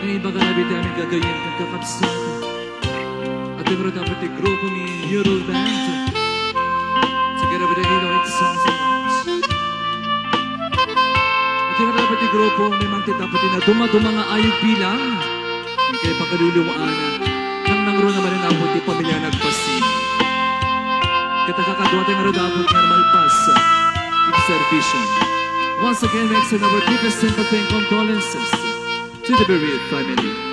iba ka nabi namin gagayin kang kakapsata. At yung dapat yung grupo ni Euro Band. Sa karabi na ilo, it's songs and loves. At yung dapat yung grupo, may mga dapat na dumaduma nga ayog bilang. Yung kaya pakaluluwaan na. Nang nangro naman na napot yung pamilya nagpasin. Katakakadwa tayo nga dapat nga malpas. Observation. Once again, we extend our deepest sympathy and condolences to the bereaved family.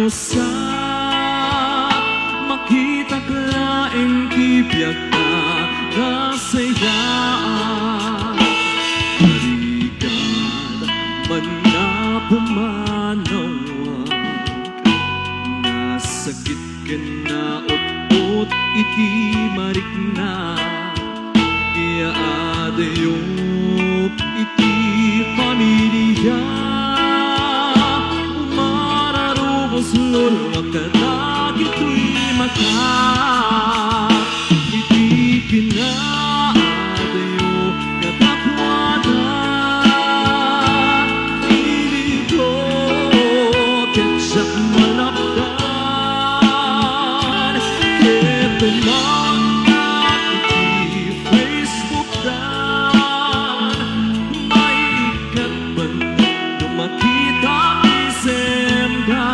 sa makita klaeng kibiyag na kasayaan. Balikan man na pumanaw, nasakit ka na ut iti marikna, iaadayop iti pamilya. Umararubos lulwag ka na ito'y mata, iti pinaadayo katakwada. Iligo ketsak malapdan, ketuman at iti Facebook dan. Maikat ba na makita isem ka?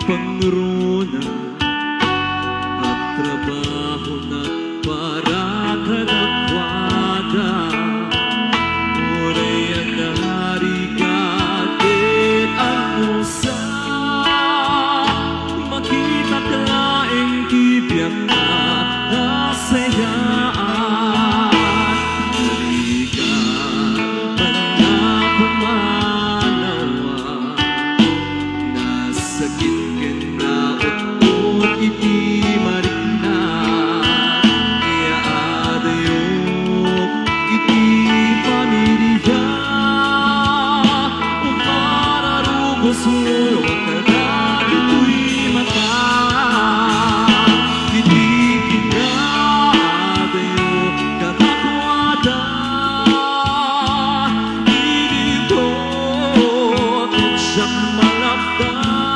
Pangruna at trabaho na para kalakwada. Uray ang narikatit ang usa, makita klaeng kibiyang na kasayaan. Balikan man na pumanawa, nasakit iti marikna, iaadayok iti pamilya. Umararugos lulwag ka na ito'y mata, iti pinaadayok katakwada. Iligo ketsak malapdan,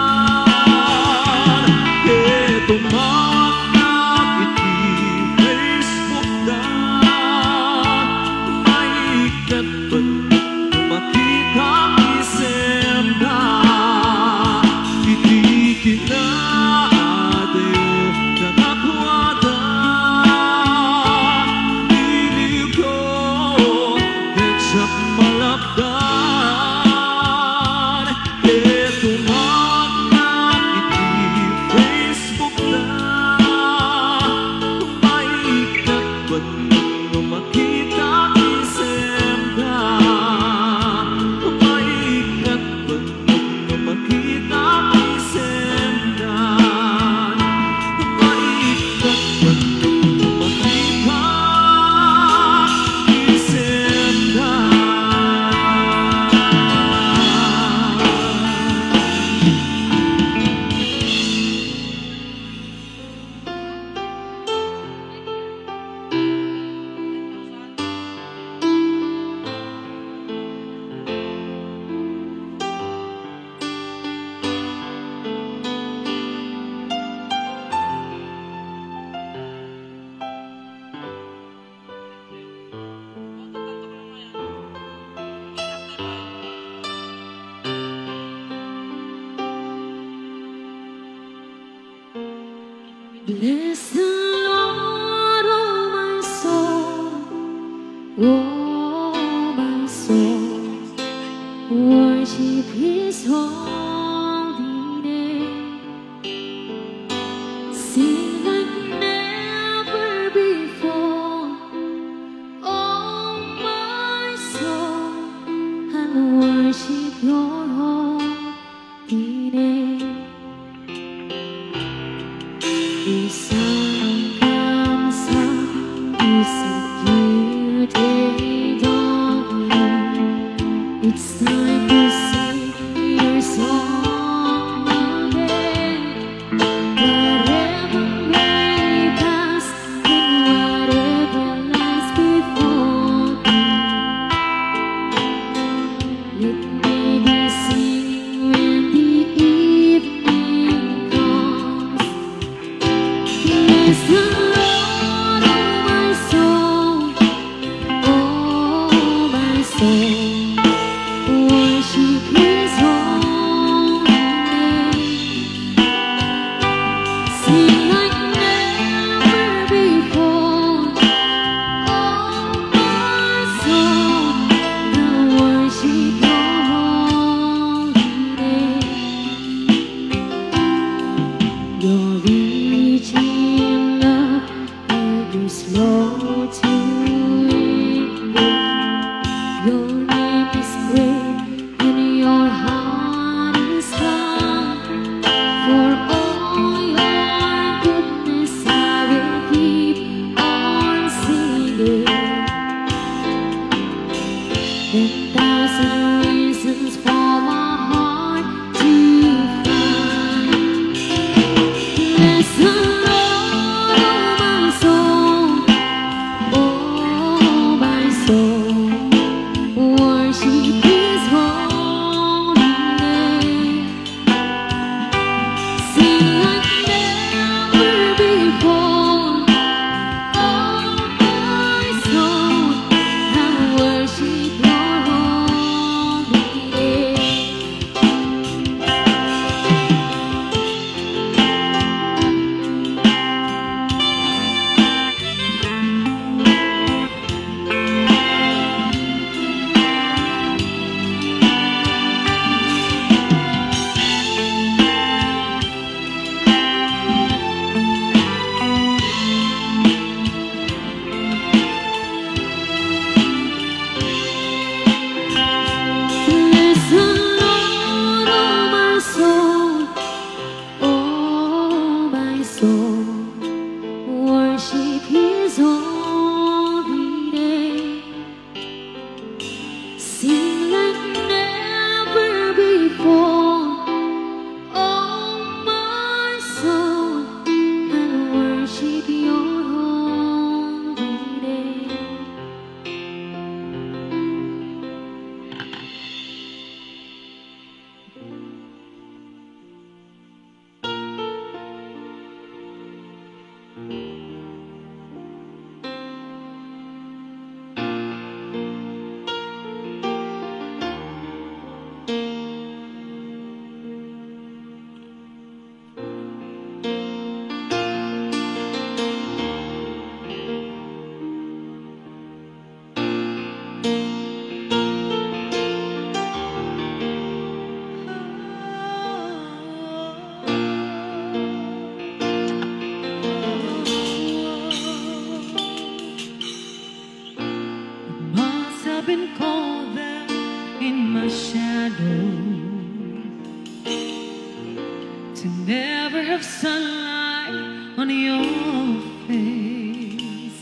tumakak iti Facebook dan. Maikat ba na makita isem na, iti kinaadayo katakwada. Iligo ketsak malapdan, tumakak iti Facebook dan. Maikat ba na makita isem ka? Maikat ba na makita isem ka? Maikat ba na makita isem ka? Bless the Lord, oh my soul, oh my soul, worship His holy name. Sing like never before, oh my soul, and worship Your holy name. Isang kamsa, isang beauty dawn. It's time to sing Your song again. Whatever may pass and whatever lies before me, let me my shadow, to never have sunlight on your face.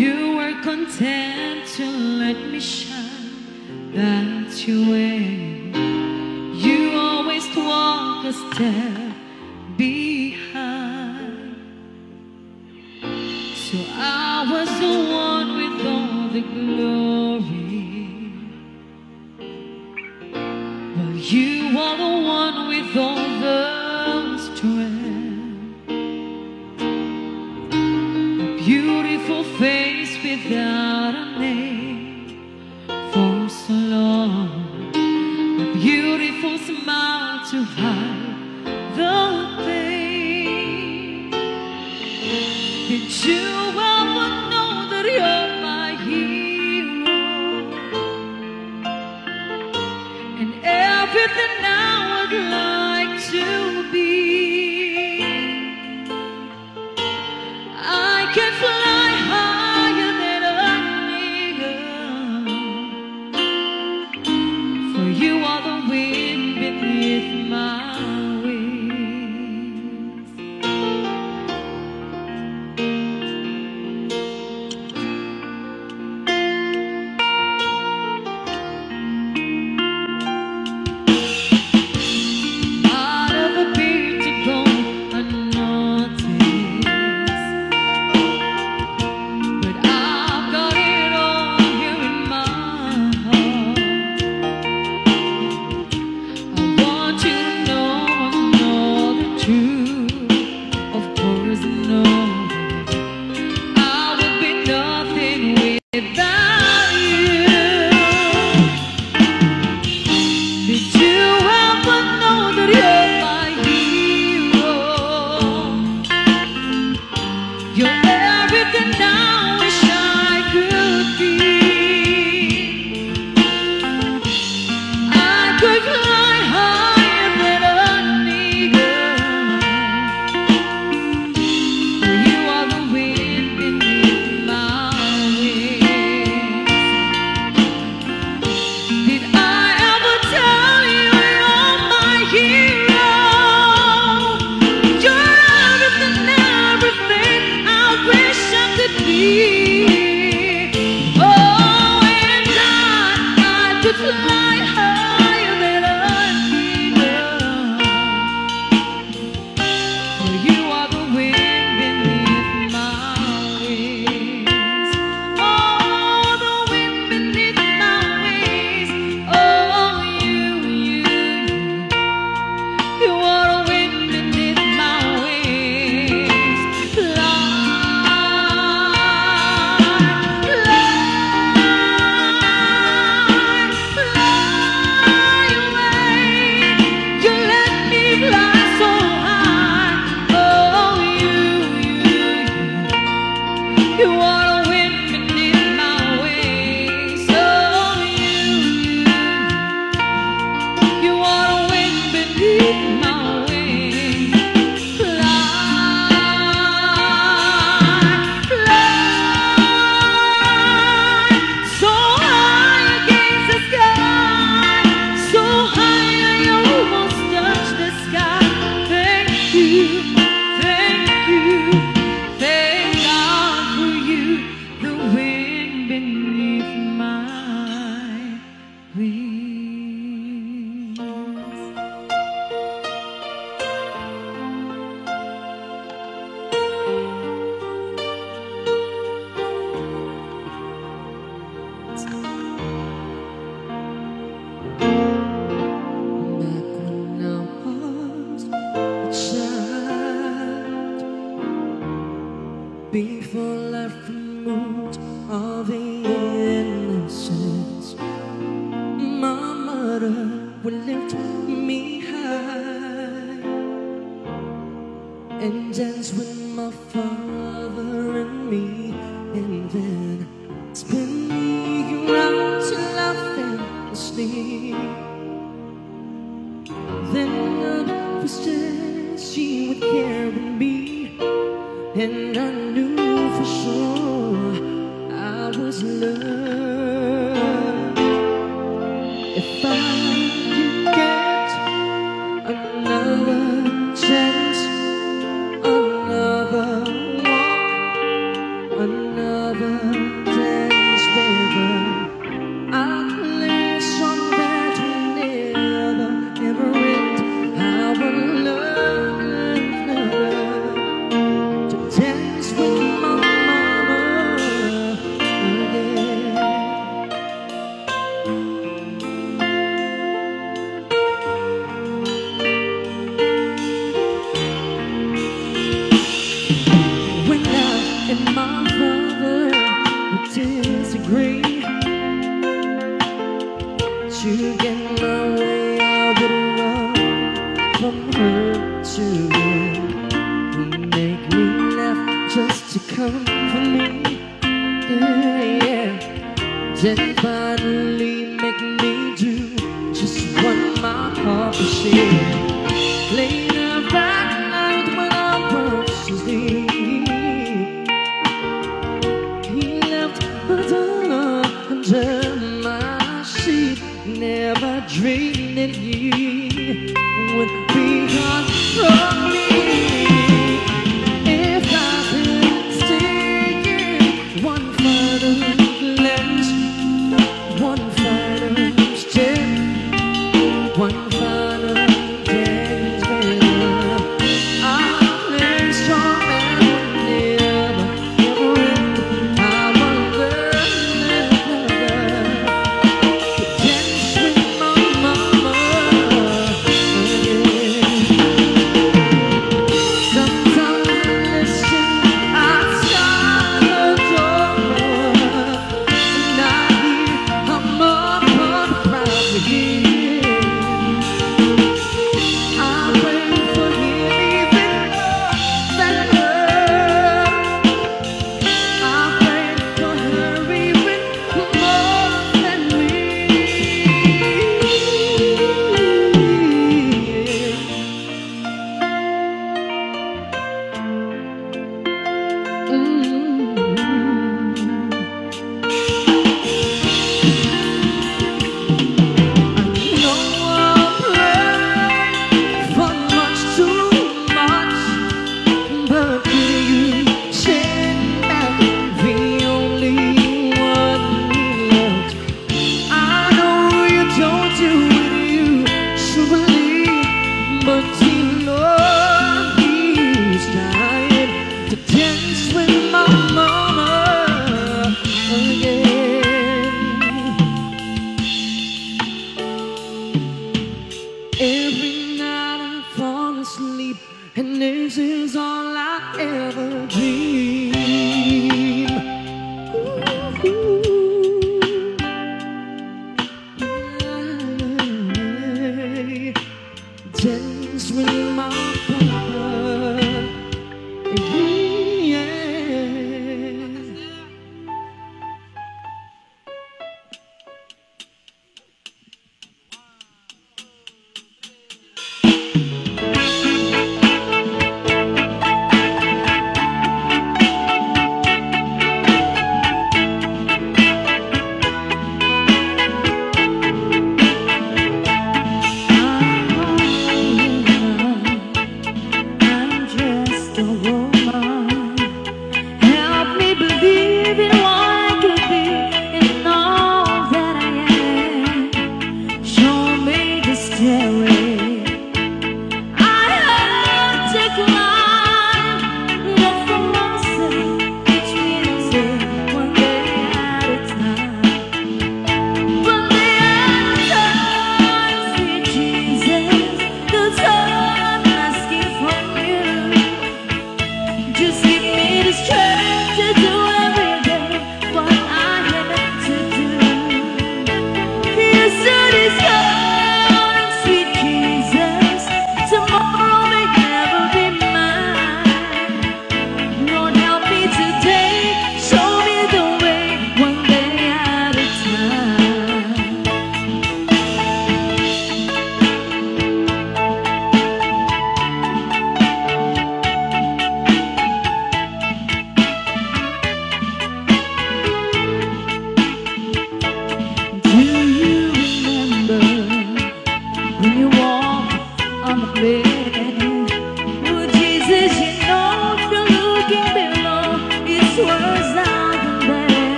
You were content to let me shine, that's your way. You always walk a step behind. So I was the one with all the glory, while you are the one with all the strength. A beautiful face without a name for so long, a beautiful smile to hide the pain. Did you ever know that you're my hero, and everything I would like to be? I can fly higher than an eagle, for you are the wind beneath my wings. I'd have appeared to go unnoticed, but I've got it all here in my heart. I want you to know the truth. Of course, no, I would be nothing without you. Did you ever know that you're my hero? You're everything I wish I could be. I could fly higher than an eagle, for you are the wind beneath my wings. Did I ever tell you you're my hero? You're everything, everything I wish I could be. Oh, and I could fly higher than an eagle, for you are the wind beneath my wings. Oh, the wind beneath my wings. Oh, you are the wind beneath my wings. Fly, fly, fly away. You let me fly so high. Oh, you are the wind beneath my wings. Oh, you are the wind beneath my wings. Fly, fly, so high against the sky, so high I almost touch the sky. Thank you, thank you, thank God for you, the wind beneath my wings. Back when I was a child, before life removed all the innocence, my mother would lift me high and dance with my father and me, and then spin me around to laugh and sleep. Then God was just she would carry me, and I knew for sure I was loved. If I could get another chance, another walk, another dance, baby, I'd place on that never, never end. I would love to dance with my mama again. When I and my father would disagree, to get my way, I would run from her to him. He'd make me laugh just to comfort me, yeah, yeah. Then finally make me do just what my papa said. Later that night when I was asleep, he left a door under my sheet. Never dreamed that he would be gone from me. If I could stay in one final glance, one final step, one final dance, baby, I'll place your man never, never end. I will love, dance with my mama.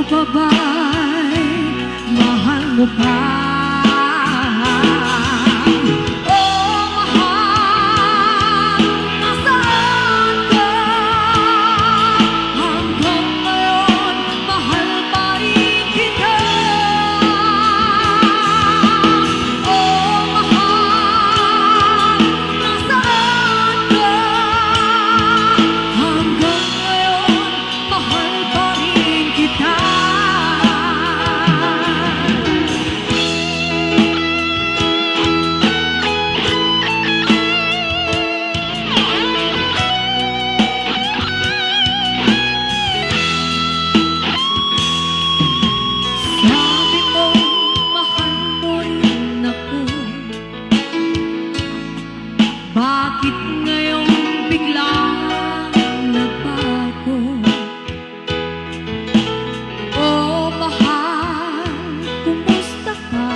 pa ba'y mahal mo pa? Bakit ngayong biglang nagbago? Oh, mahal, kumusta ka?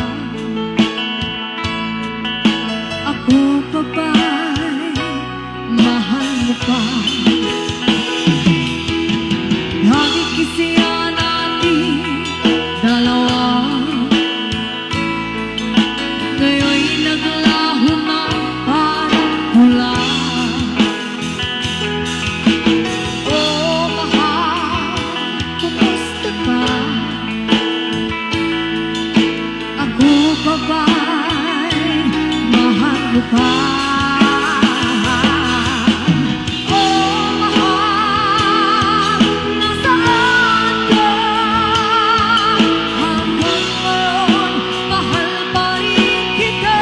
Ako pa ba'y mahal mo pa? Nagkikisiya natin dalawa, ngayon'y naglaho na mula. Oh, mahal, kumusta ka? Ako pa ba'y mahal mo pa? Oh, mahal, nasaan ka? Hanggang ngayon, mahal pa rin kita.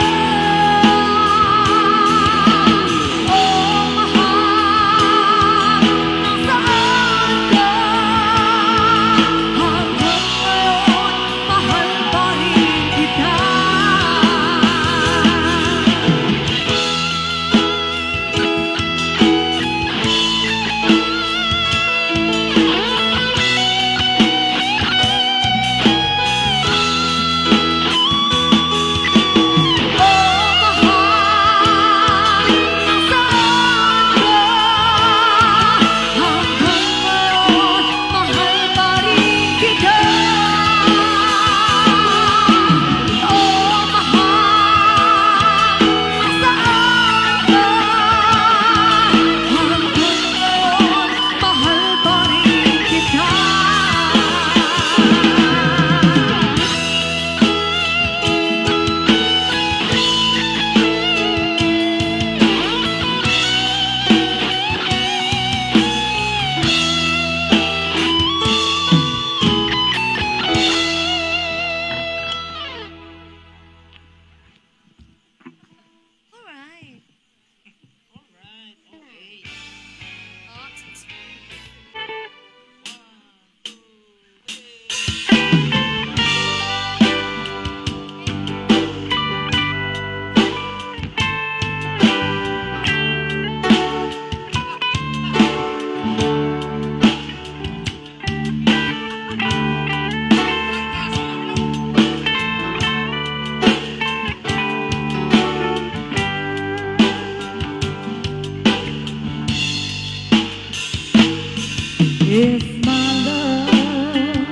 If my love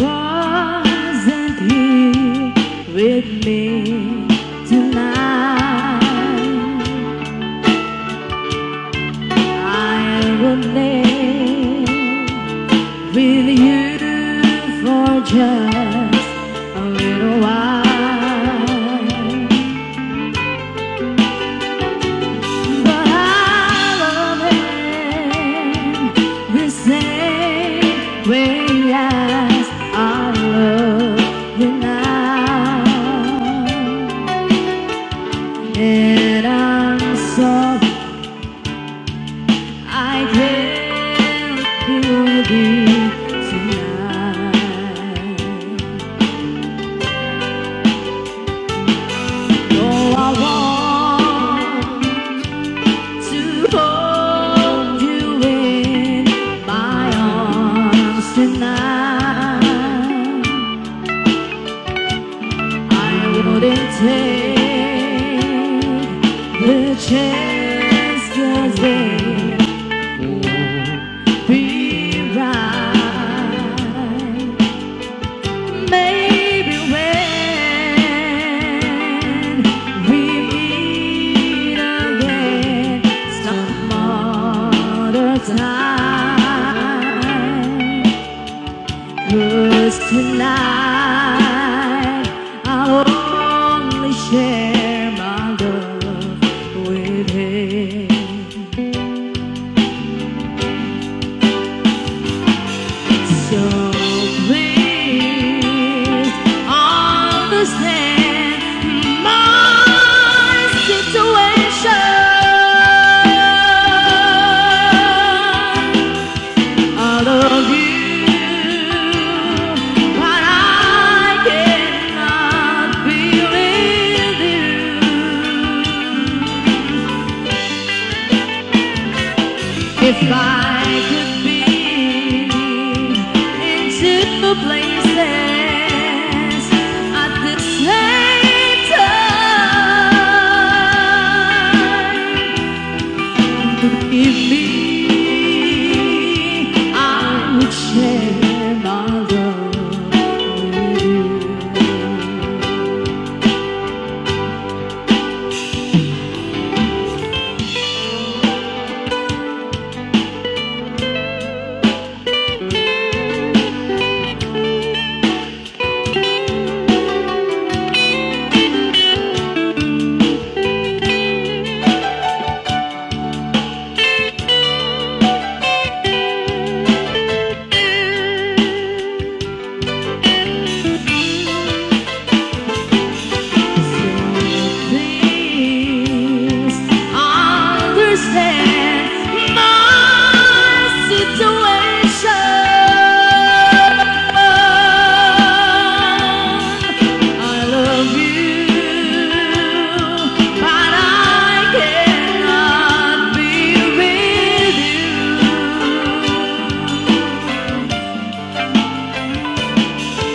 wasn't here with me tonight, I would live with you for just a little while. But I love him the same way as I love you now, and I'm sorry I can't be with you tonight. Though I want to hold you in my arms tonight, I wouldn't take the chance, 'cause they won't be right. time, 'cause tonight I'll only share my love with him. So please understand my situation. I love you, but I cannot be with you. If I could be in two places at the same time, believe me, I would share my love with you. Please understand my situation. I love you, but I cannot be with you.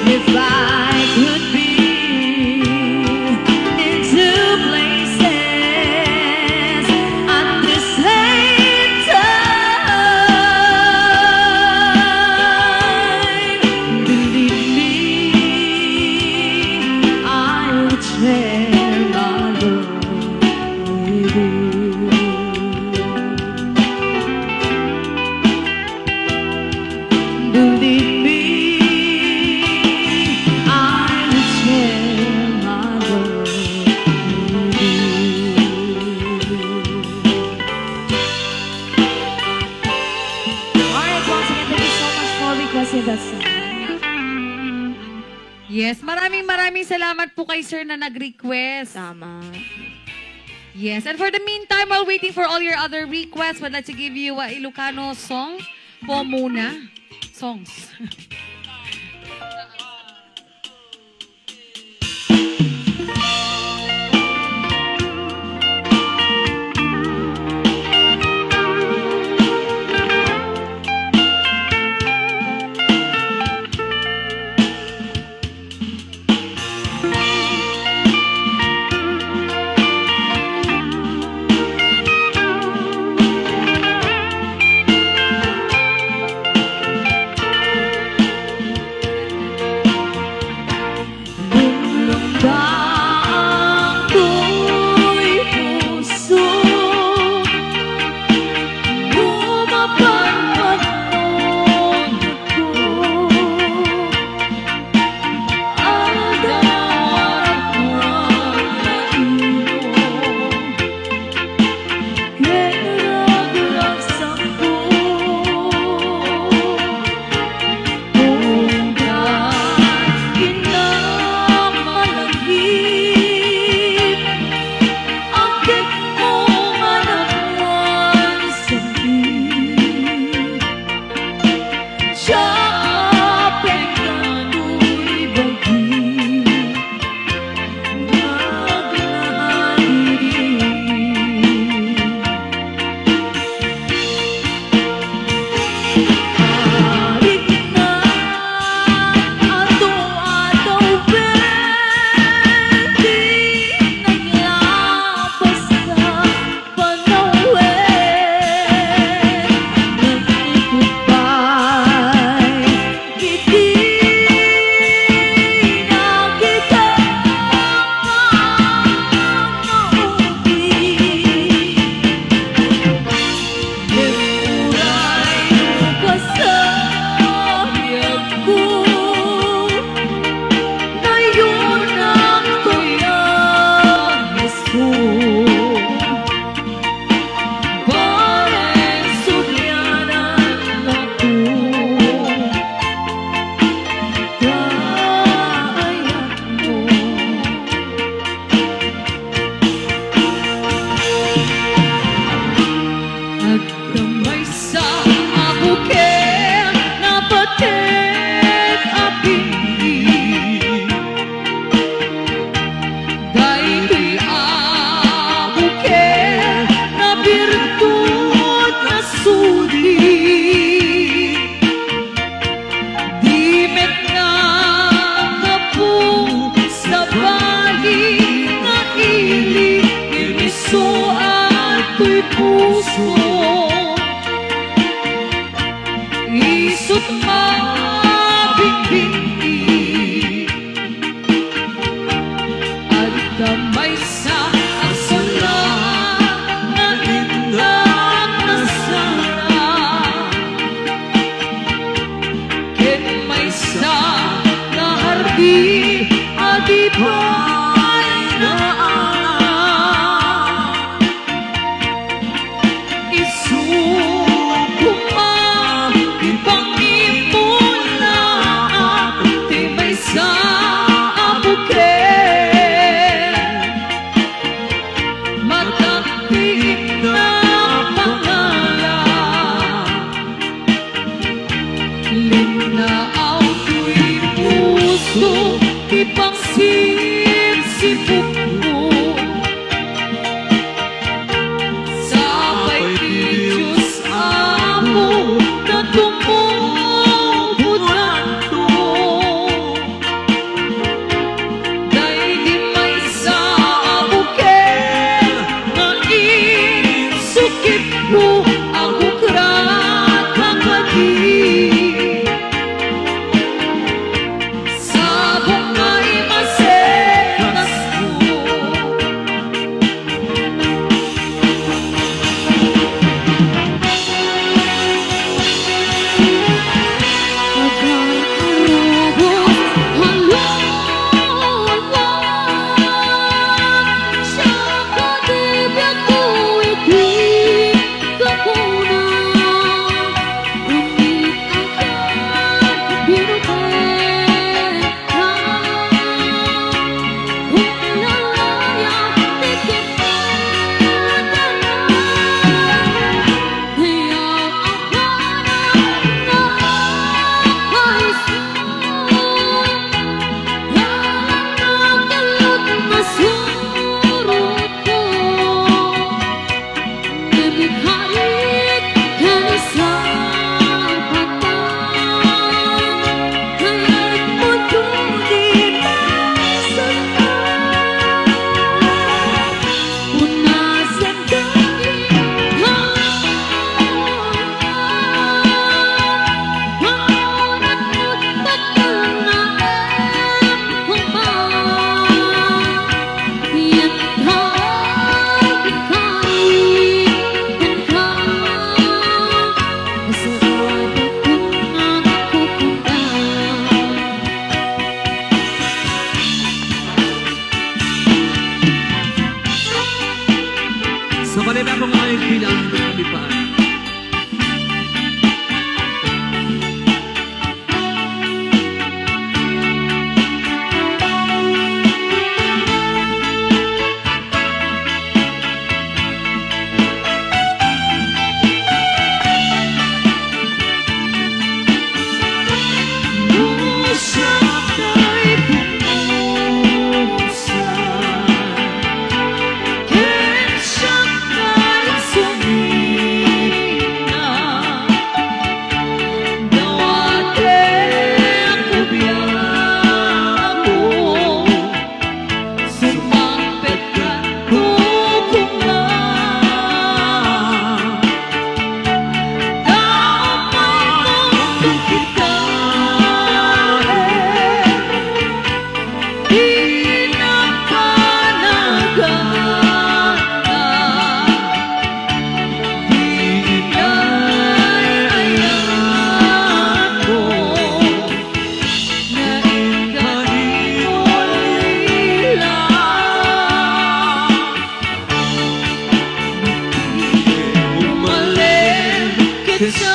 If I could be in two places at the same time, believe me, I would share my love with you. Believe me, I would share my love with you. Alright, once again, thank you so much for requesting that song. Yes, maraming salamat po kay sir na nag-request. Tama. Yes, and for the meantime, while waiting for all your other requests, we'd like to give you a Ilocano song po muna. Songs.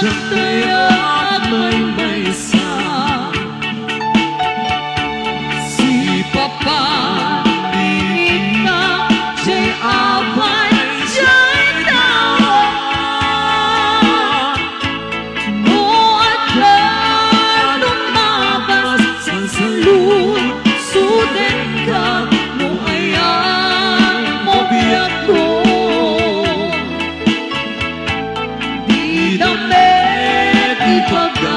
Siyang kaya at may isa. Si Papa Nita Jay Abay Jay Tawa Mo at lumabas sa salud Suden ka mo ayan mo biyak ko Di damit ipagka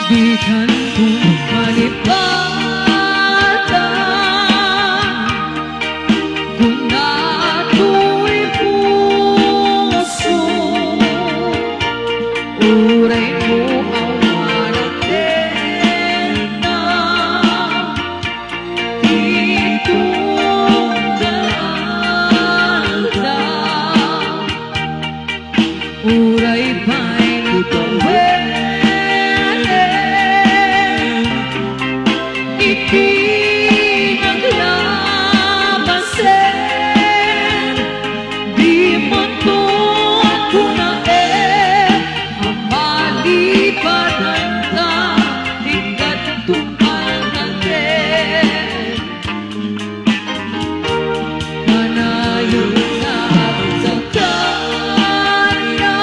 Di kan kung manipata kung nato'y puso uray mo ang marating na itong daalda uray pa'y lutawin Pinaglabasin Di mo to ako na Ang malipadan ka Hinggat tumpal natin Manayon na sa kanya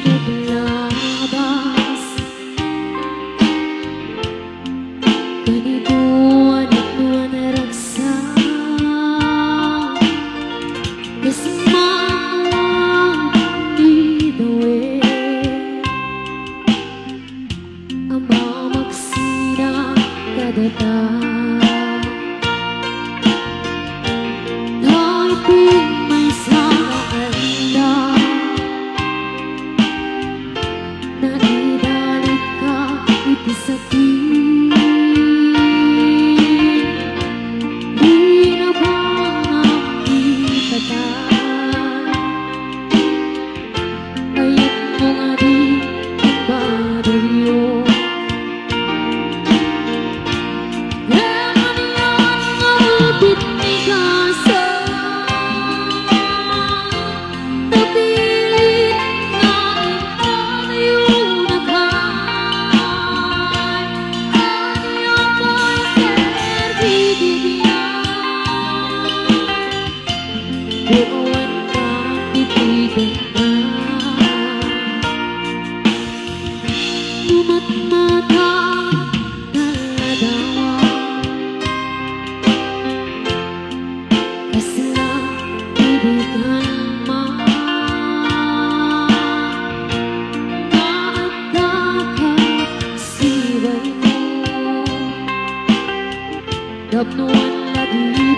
naglabas. Ganito ang naragsak. Kasama lead the way. Ang mamagsina kadata. Tapnuan lagi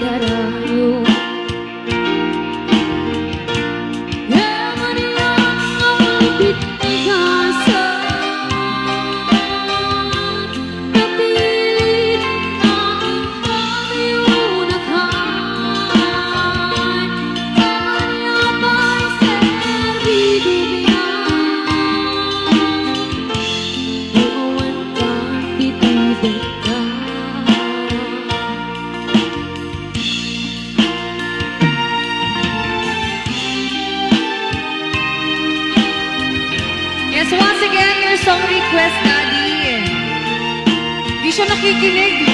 karayo. Yaman yang ngulbit ni kasa. Napilit ang pamiyunakan. Kanya ba'y serbidiyan? Buwan ka titibig ka. Yes, once again, your song request, Daddy. Di siya nakikinig.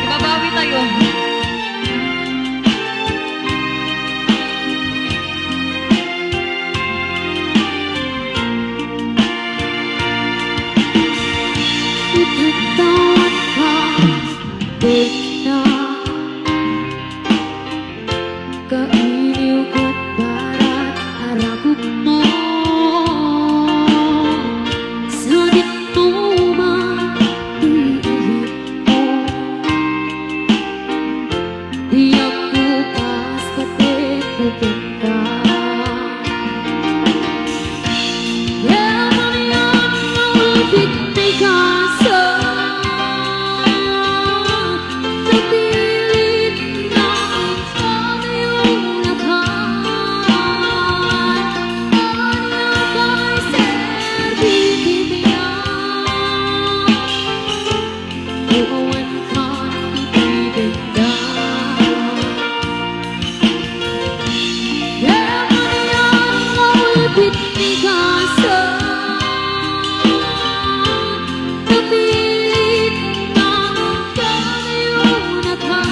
Ibabawi tayo. Itatawan ka din na kailiw ka't barat aragog mo. Sanit mo man iiyak mo. Di ako pas katipupin ka. Yaman yan ngulbit ni kasa. Napilit na pamiyunakan. Kanya ba'y serbidiyan? Buwan ka titibig ka. Yaman yan ngulbit ni kasa. Napilit na pamiyunakan.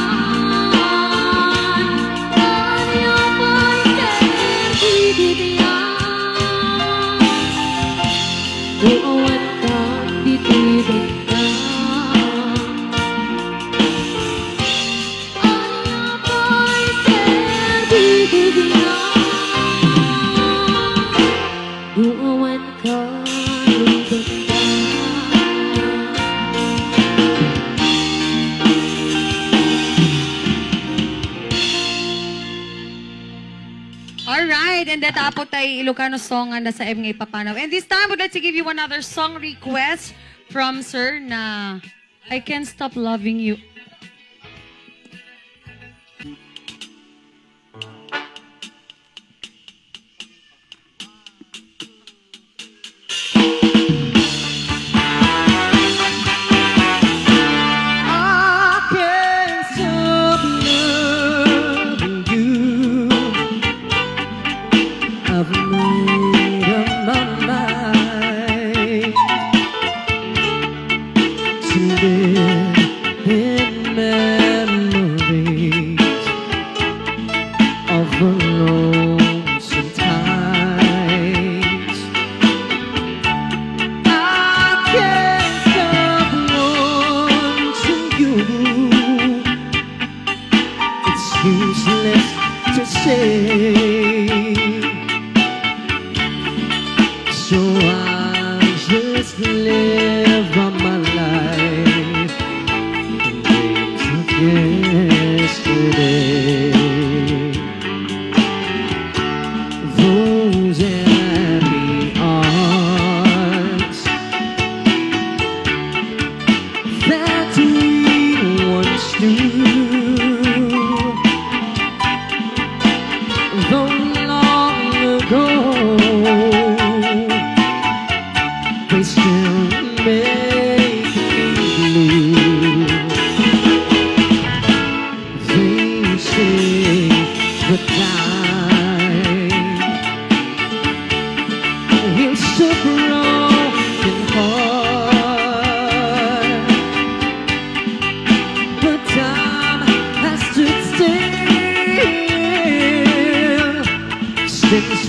Kanya ba'y serbidiyan? Buwan ka titibig ka. Kanya ba'y serbidiyan? Buwan ka titibig ka. Alright, and that apo tayo Ilocano song nga sa M nga ipapanaw. And this time, would like to give you another song request from Sir na I Can't Stop Loving You. I can't stop loving you. I've made up my mind to live in memories of a lonesome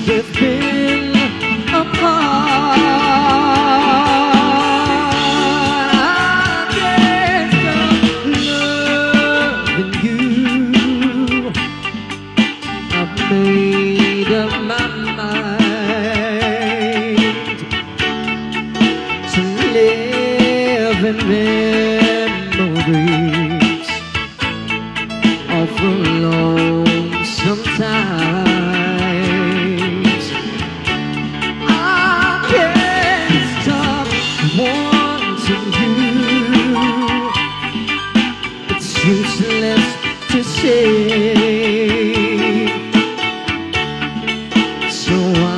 we've been apart. I can't stop loving you. I've made up my mind to live in memories of a lonesome times. I can't stop wanting you. It's useless to say, so I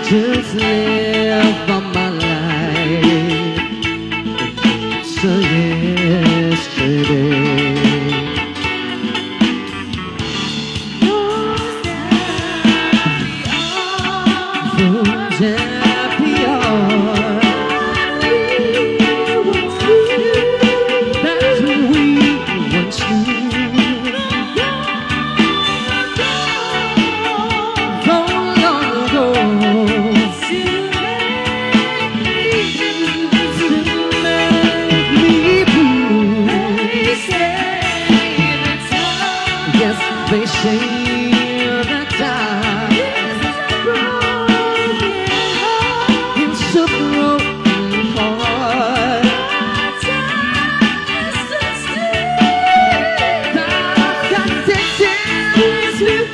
just live on my life. It's a yesterday. Those happy hours, that's when we once knew. So long ago, still make me blue. Yes, they say that time it's a broken heart. I've got to since we've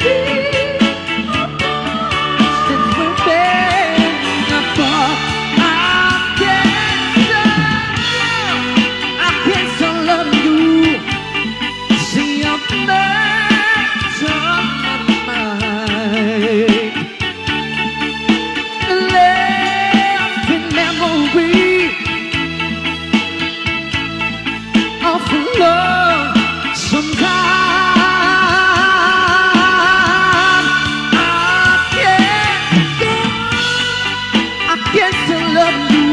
been apart. I can't stop loving you. See, I'm messed up my mind. Left in memory of love sometime. I can't still love you.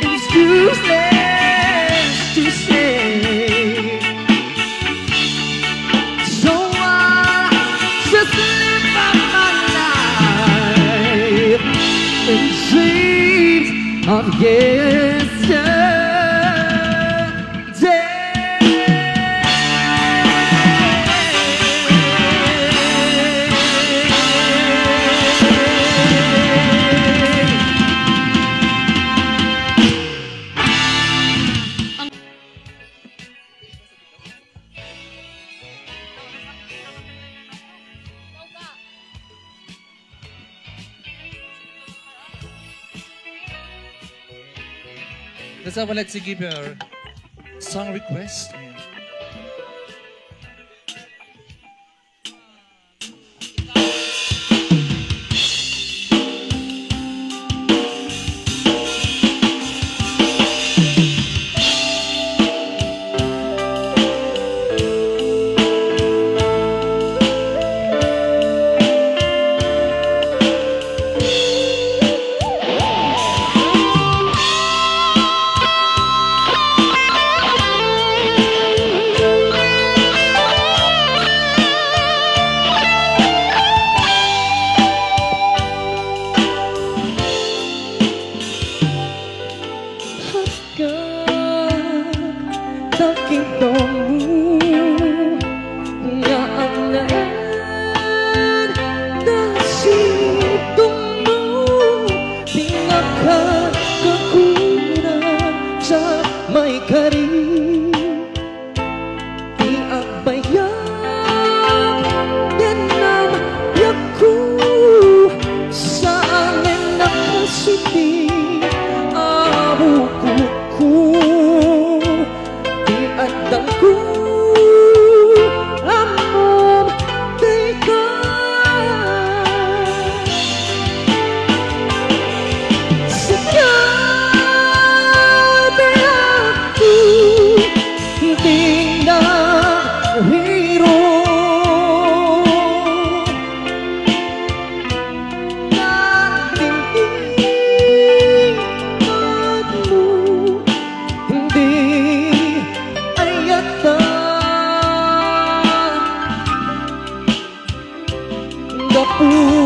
It's useless to say, so I just live my life in dreams of yesterday. That's how let's give your song request.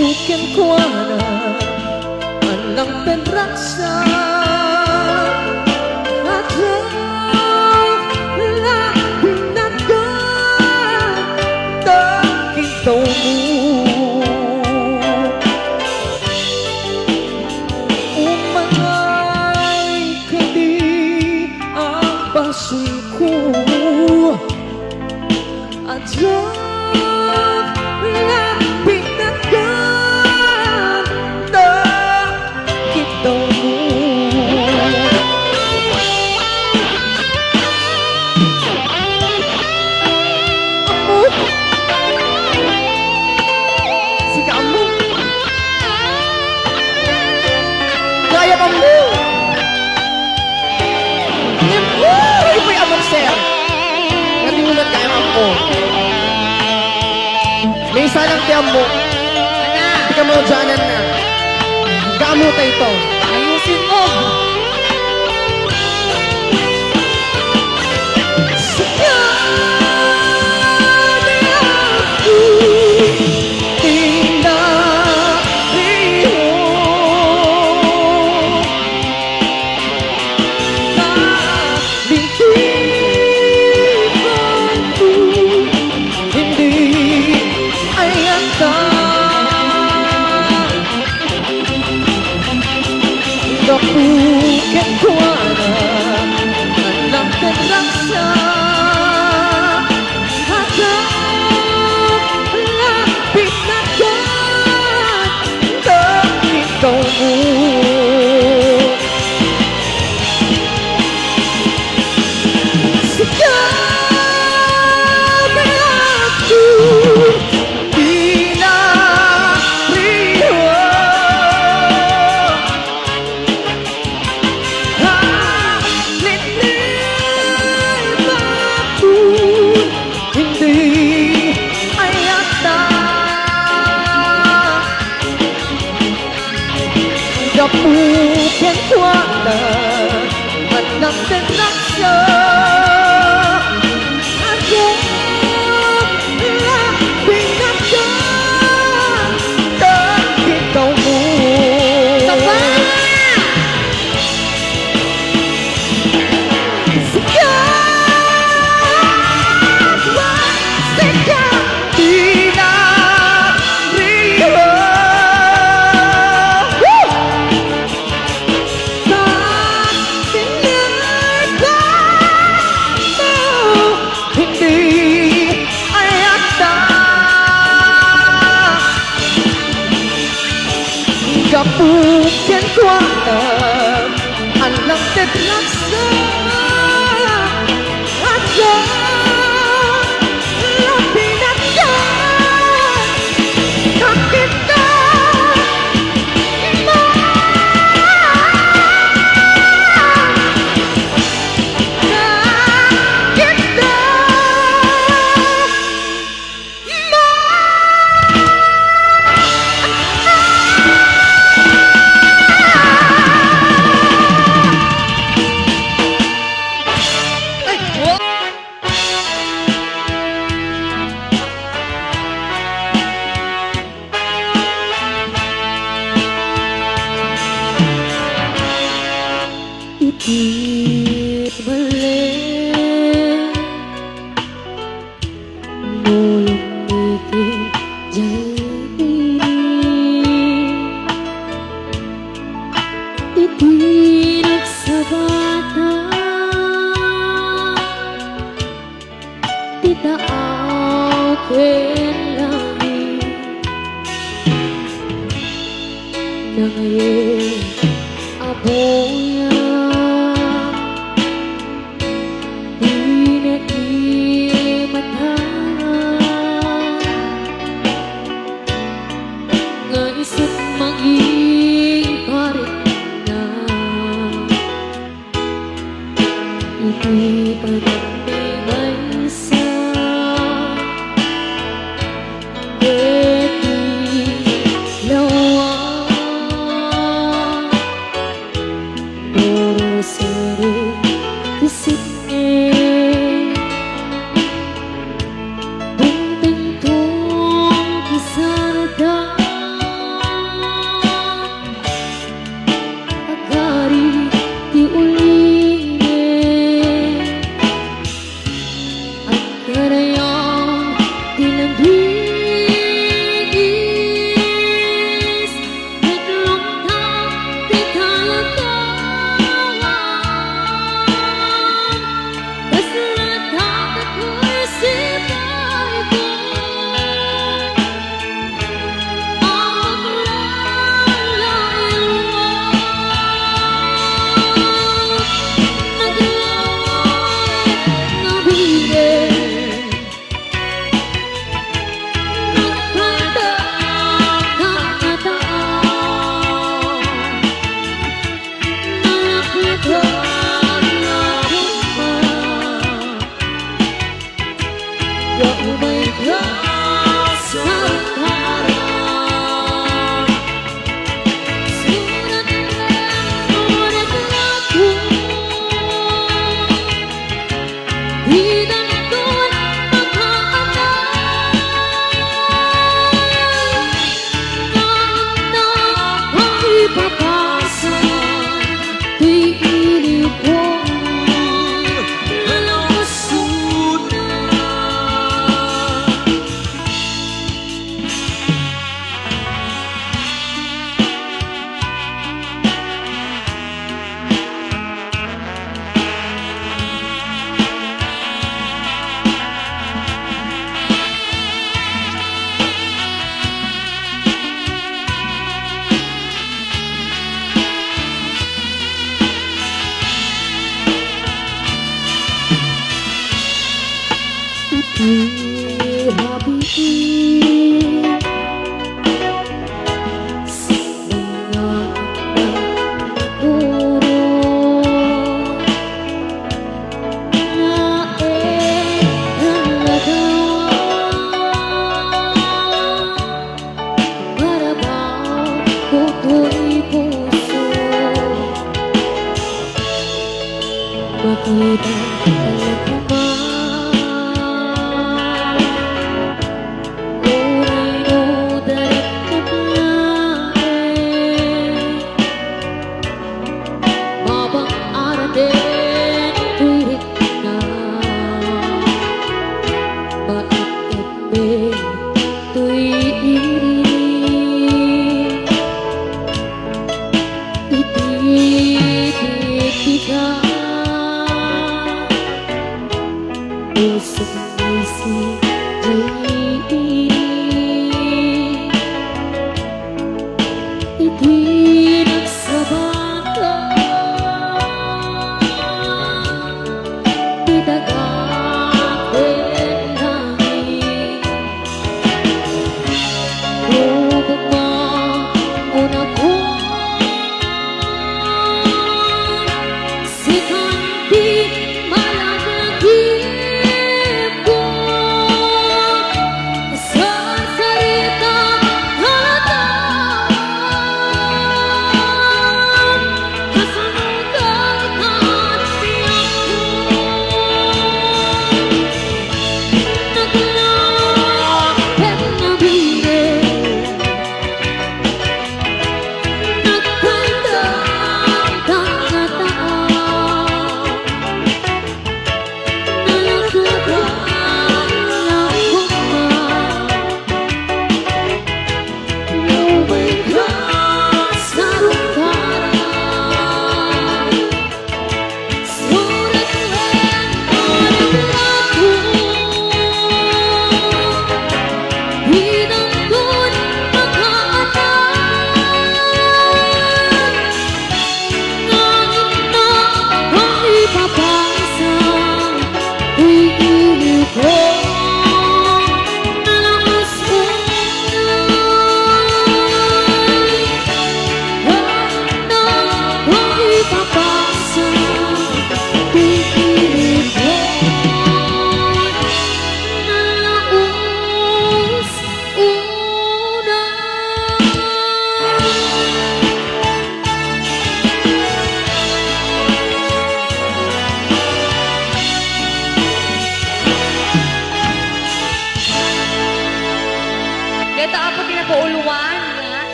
bukan kuana alang penraksa ada labing naga takitamu umay kadi ang basulku ada labing naga takitamu. Si kamu gaya kamu ibu yang amor nanti mulai kaya kamu may isa lang tiyan mo hindi ka maudyanan na kamu tayo Ayusin mo! Bukan kuana alang terraksa ada labing naga takitamu. Sekarang aku bukan kuana alang terraksa ada labing naga takitamu. Bukan kuana alang terraksa ada labing naga Ikit balik mulung ikit jadi itinag sa bata titaaw kailangan na ngayon aboya Di panagay sa lawa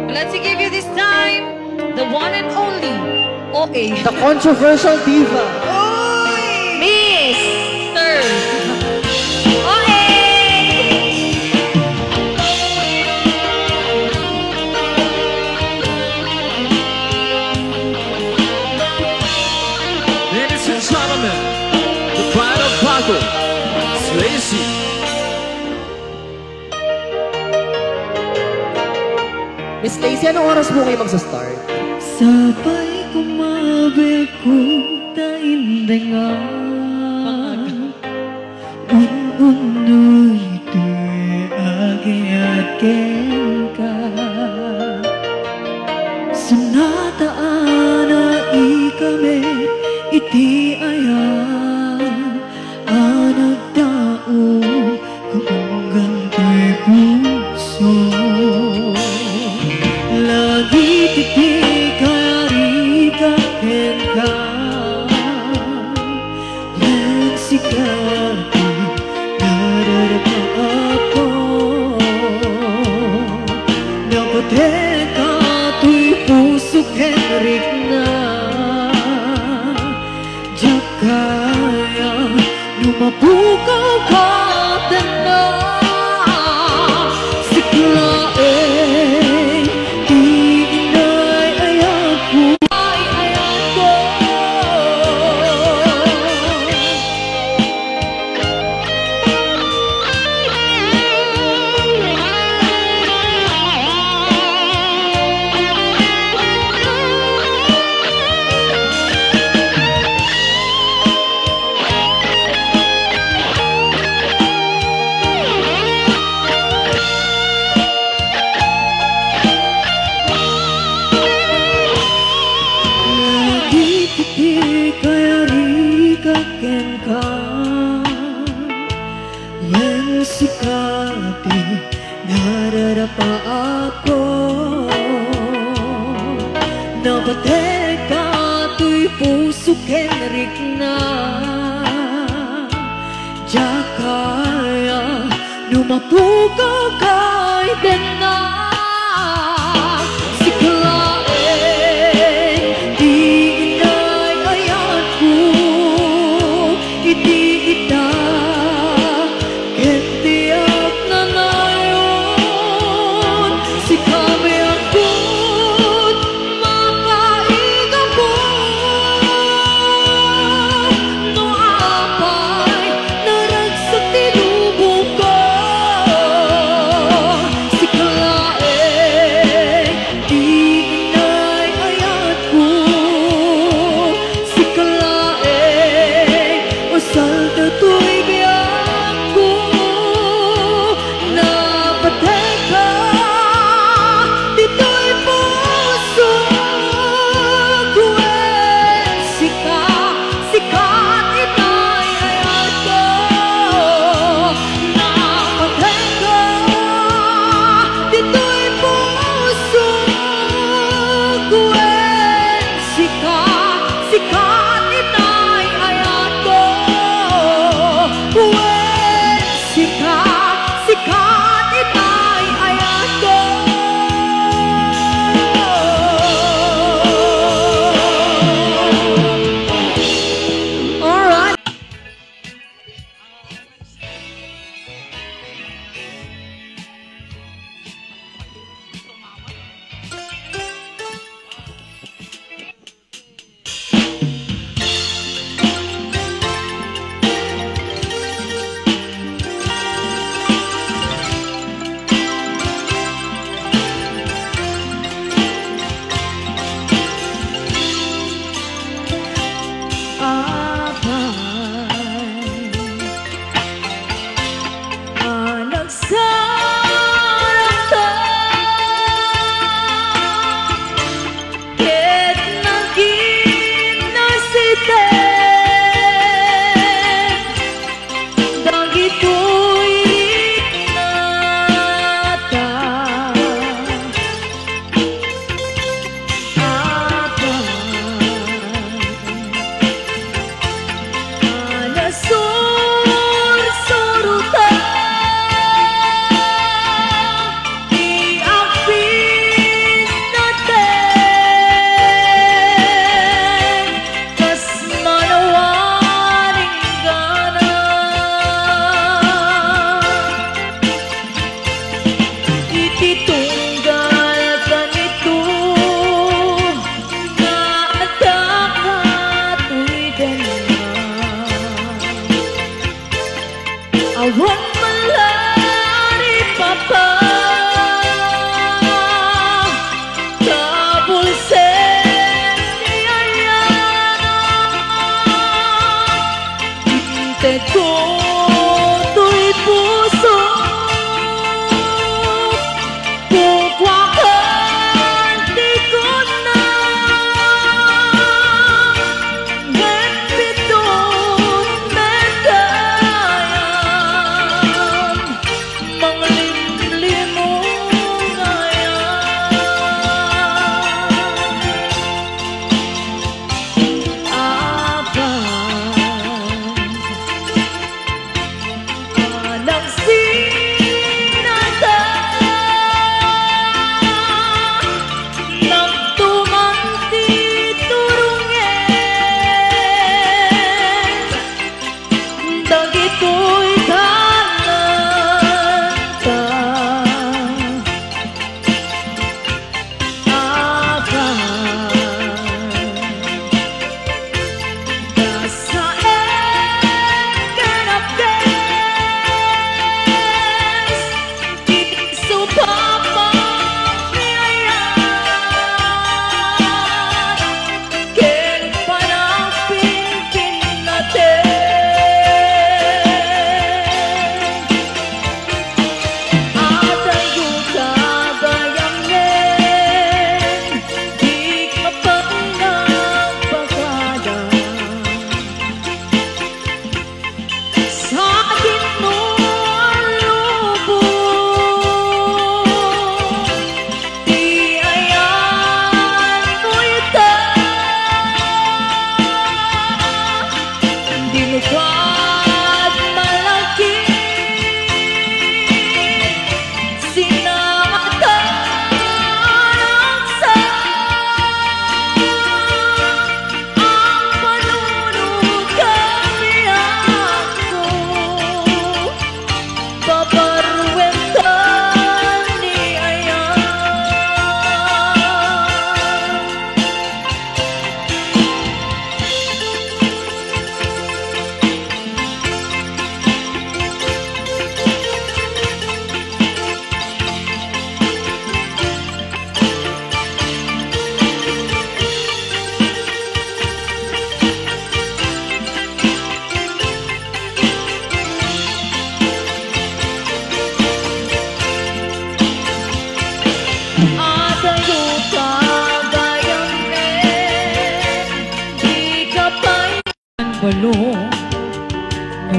Let's give you this time the one and only OA. The controversial diva. Miss Sir OA. Ladies and gentlemen, the pride of Paco, Slacy. Miss Lacey, anong oras mo kayo magsa-start? Sabay kumabel ko tainday nga ununoy tuy agi-agen ka Sunataan na ikame iti aya anagdao kapunggan tuy puso lagi titi kari kaken ka yang sikati nadarapa ako dapat ka tuy puso kenrik na jakaya numapukaw ka na siklae sikati nadarapa ako napateka sukerik na jakaya numapuka kay bena siklae di inay ayatku iti ita ketiak nanayon si kami akut makaigang ko no apay naragsak tinubong ko si kala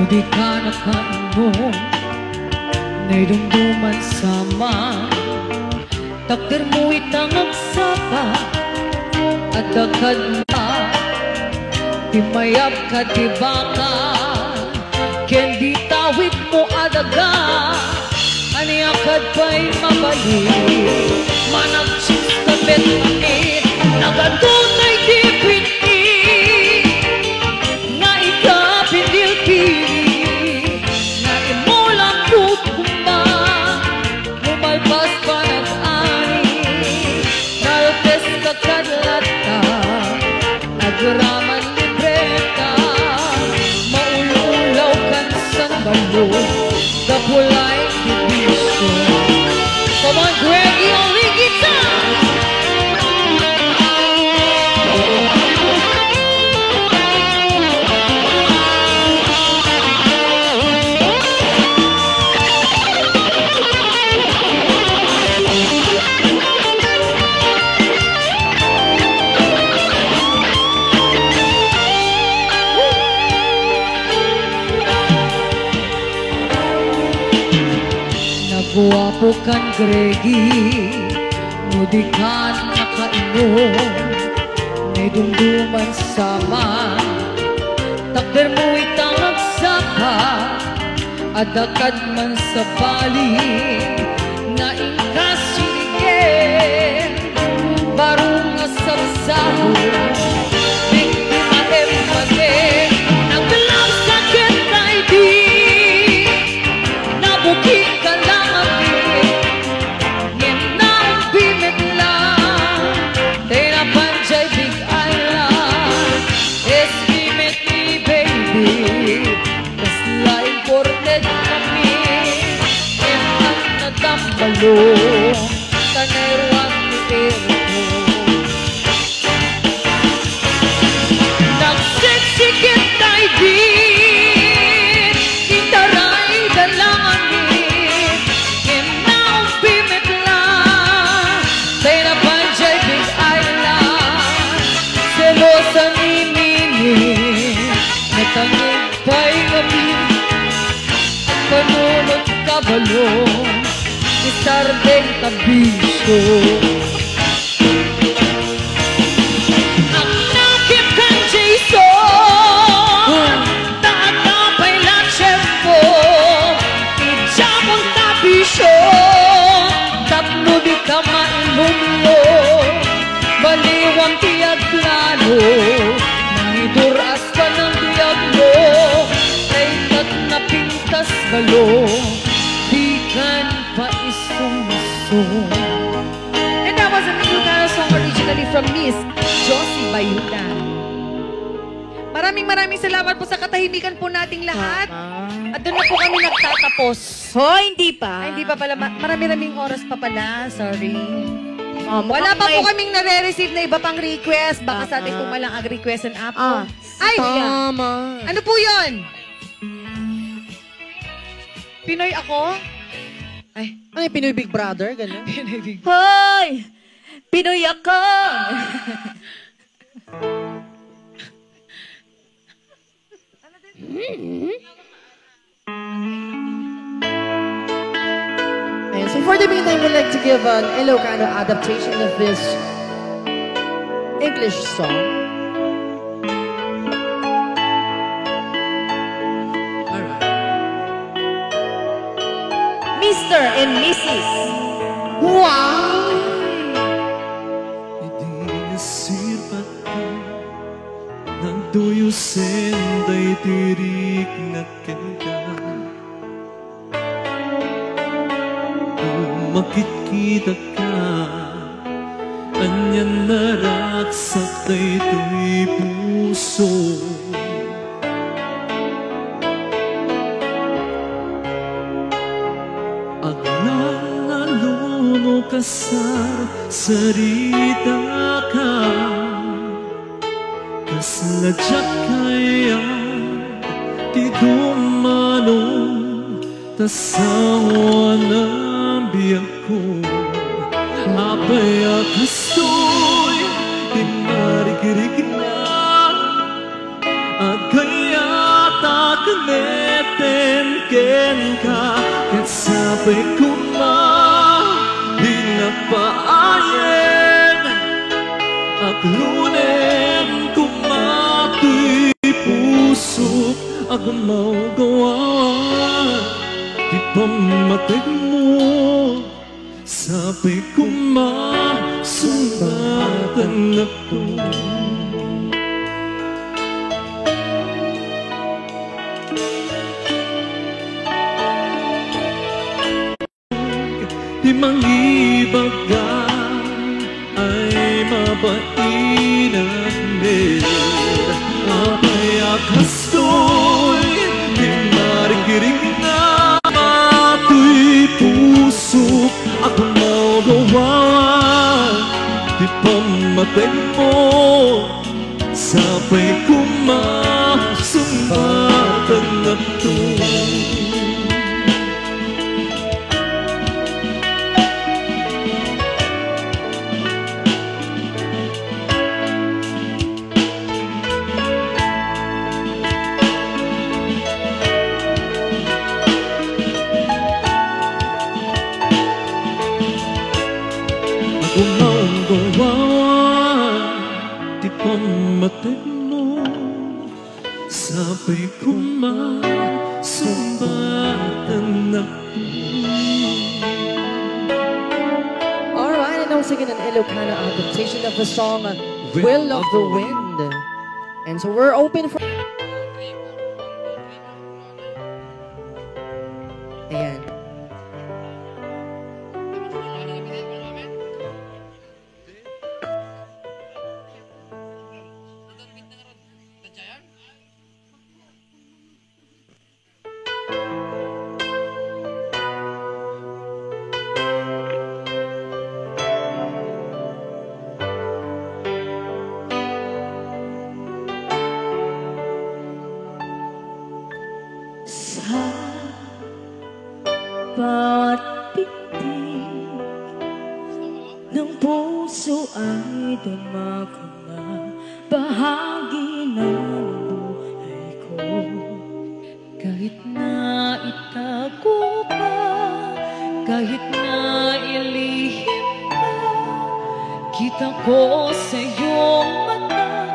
di ka nakainom, na'y dumduman sama. Takder mo itang agsapa, at dakad na, timayap ka di baka, kendi tawid mo adaga, aniakad pa'y mabalik, managsis ka bet-amit, nagatunay di kwinti, nga ikapindil-pili, nga imulang tutuma, mumalpas pa nag-ani, naltes ka kadlata, nagraman libreta, maululaw kan sa balo, dapulay diviso. Come on, Greggy, only guitar! Guwapo kan Greggy, di ka nakainom, may dumduman sama. Takder mo itang agsaka, adakad man sa bali, na inkasiligin, barong asabsaho, biktima empate, nagdalang sakit na di, nabuking ka lang. Tanayruan ni Eriko, nagsiksikit tayo din, itaray dalangin, kinaong bimit lang, tayo na banjay big island, selosa ni Nini, natangig pa'y ngabin, at panunod kabalong, Sardeng tabiso. Ang nakit kang Jason, taatapay lang siyempo, ijamong tabiso, tatlo di ka mailumlo, baliwang tiyag plano, nangiduras ka ng diablo, kay tat na pintas balong, di kan and that was an Ilocano song originally from Miss Josie Bayuda. Maraming salamat po sa katahimikan po nating lahat. At doon na po kami nagtatapos. Hindi pa. Ay, hindi pa pala. Maraming oras pa pala. Sorry. Wala pa po kaming nare-receive na iba pang request. Baka sa atin po malang ag-request and app po. Ay, Tama. ano po yun? Pinoy ako? Ay, Ano yung Pinoy Big Brother? Ganun? Pinoy Big Hoy! Pinoy ako! And so for the meantime, we'd like to give an Ilocano adaptation of this English song. Alright. Mr. and Mrs. Wow! Hindi nasirpat ka ng tuyusin day tirik na kenda. Kung makikita ka, anyan naraksak day tuy puso. Aglang naluno ka sa sarita ka, kasladyak kaya ti dumanong tasawa ng biyak ko. Apay akastoy di marigirig na, at kaya takanit Sabay hinapaayan aglunen kumatoy puso ako maugawan di pamatay mo sabay sumbatan ako. Di mangibaga ay mapainan din apay akastoy di marikirig na matoy puso ako maugawan di pamatay mo sabay sumbatan ako. Di pamatay mo sabay sumbatan ako. Alright, and once again an Ilocano adaptation of the song Will of the Wind. And so we're open for... Ayan. Sa bawat pitik ng puso ay dumako na bahagi ng buhay ko. Kahit na itago pa, kahit na ilihim pa, kita ko sa iyong mata,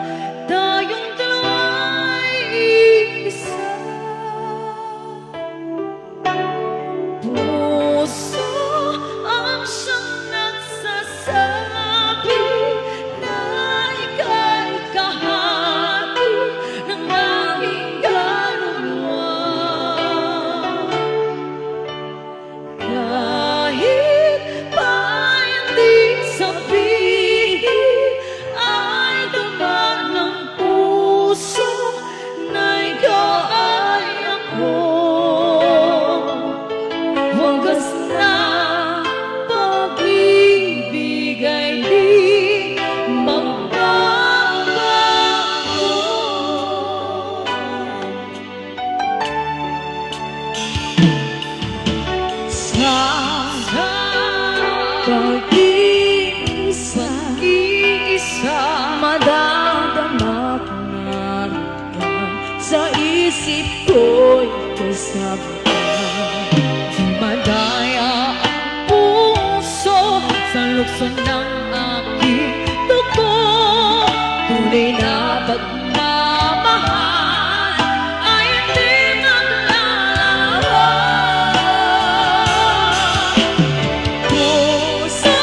tayong dalawa'y isa. Puso ang siyang nagsasabi na ika'y kahati ng aking kaluluwa. Kahit pa hindi sabihin ay dama ng puso na ikaw ay ako. Wagas na pag-ibig ay di magbabago. Sa pag-iisa madadama ko narito sa isip ko'y kasabihan. Madaya ang puso sa lukso ng aking dugo. Tunay na pagmamahal ay hindi maglalawan. Puso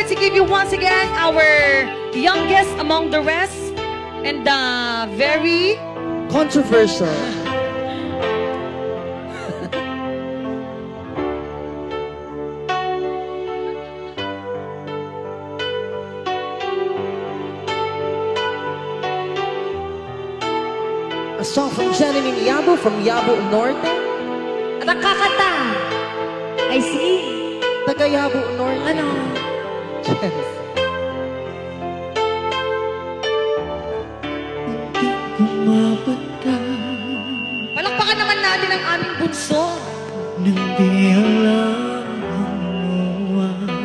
like to give you once again our youngest among the rest and very Controversial. A song from Janine Yabo from Yabo Norte. at ang kakanta ay si Taga Yabo Norte. ano? Yes. Palakpakan naman natin ang aming bunso.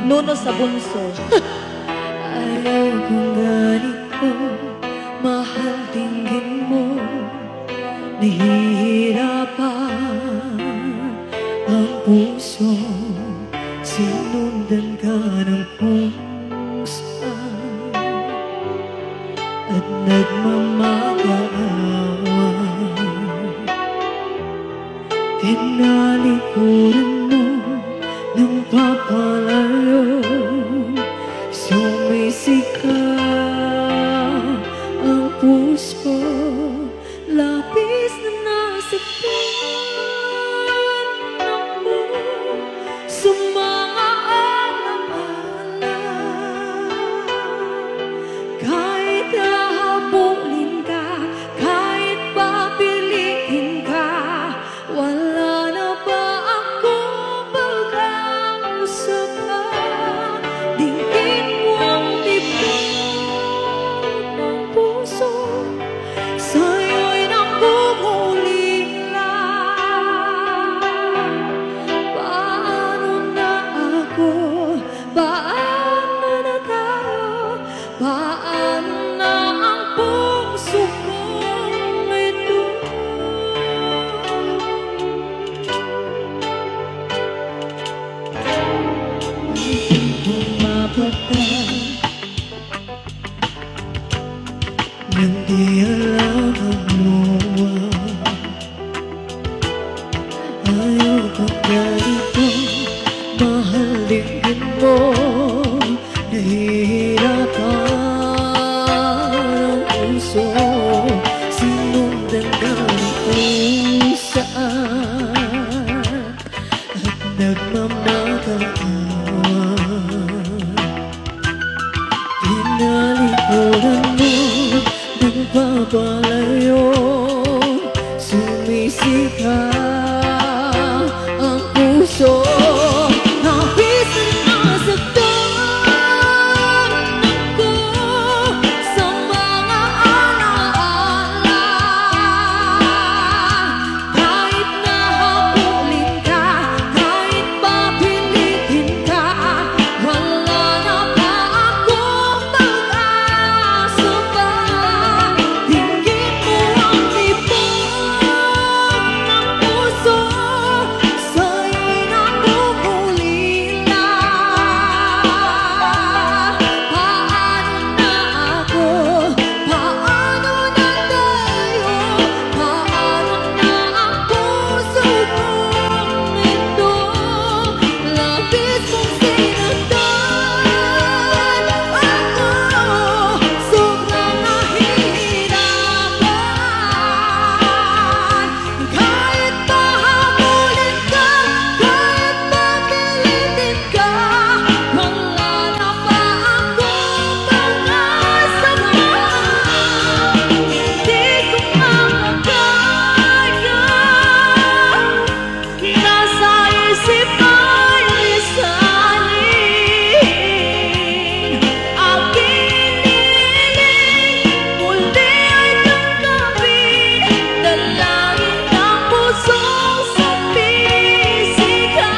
Nuno sa bunso. Ayaw kong ganito, mahal tingin mo, nahihirapan ang puso, sinundan ka ng pusa at nagmamakaawa. Tinalikuran mo ng papalayo, sumisika ang puso, labis na nasaktan ako sa mga alaala. Kahit hahabulin ka, kahit papiliin ka, wala na ba akong pag-asa pa? Dinggin mo ang tibok ng puso, sa'yo'y nangungulila. Paano na ako? Paano na tayo? Paano na ang puso kong ito? Bumabata nang di alam ang luwa. Ayaw kang ganito, mahal din mo, nahihirapan ang puso, sinundan ka ng pusa at nagmamakaawa. Tinalikuran mo, nagpapalayo, sumisika ang puso, labis na nasaktan ako sa mga alaala. Kahit nahabulin ka, kahit papilitin ka, wala na ba akong pag-asa pa? Dinggin mo ang tibok ng puso, sa'yo'y nangungulila. Paano na ako? Paano na tayo? Paano na ang puso kong ito? Labis kong sinundan ako, sobrang nahihirapan. Kahit pahabulin ka, kahit papilitin ka, wala na ba akong pag-asa pa? Hindi ko makakaya, nasa isip ay lisanin. Aking hinihiling, muli ay tanggapin, dalangin ng pusong sa pisika,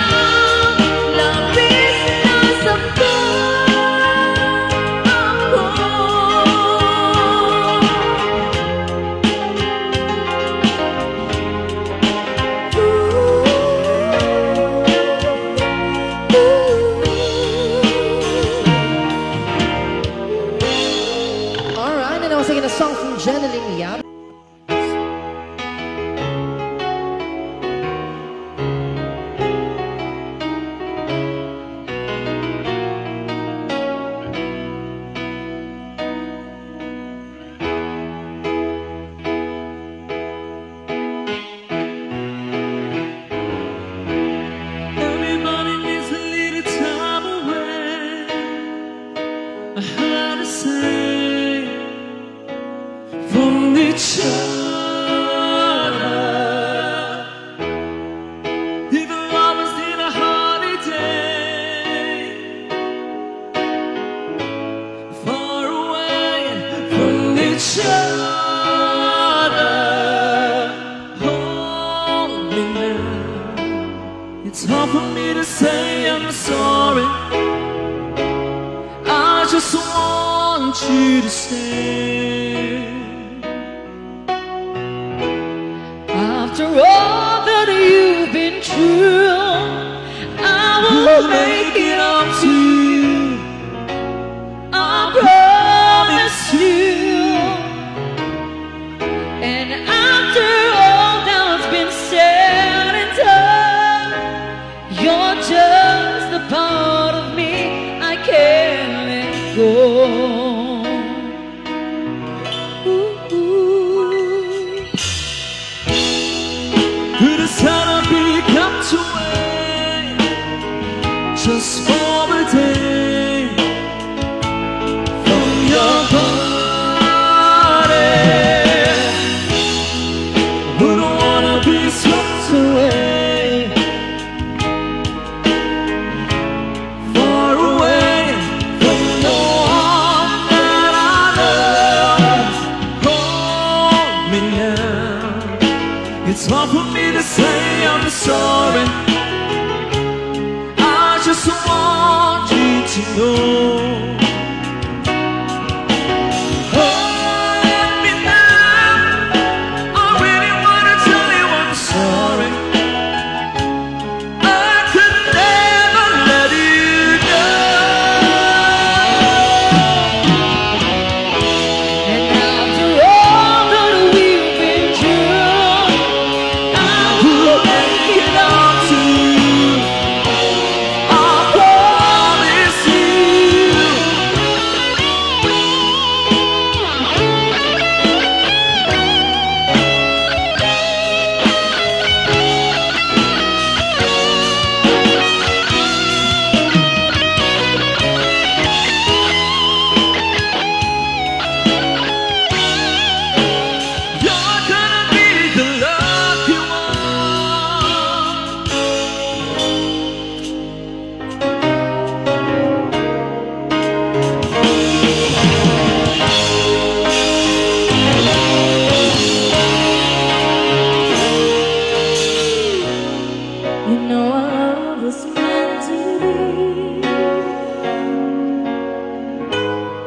labis na saktan ako. Alright, and I was singing a song from Janine Yabo. It's hard for me to say I'm sorry. I just want you to stay. After all that you've been through, I will make it up to you. I promise you. And after all that's been said and done, you're just the part of me I can't let go. Who decided we come to wait just for a day from your body? Wouldn't wanna be swept away, far away from the one that I love. Hold me now. It's hard for me to say I'm sorry. I just want you to know. Hold me now. I really wanna tell you I'm sorry. I could never let you go. And after all that we've been through, I will make it up to you. I promise you. You're gonna be the lucky one. You know our love was meant to be.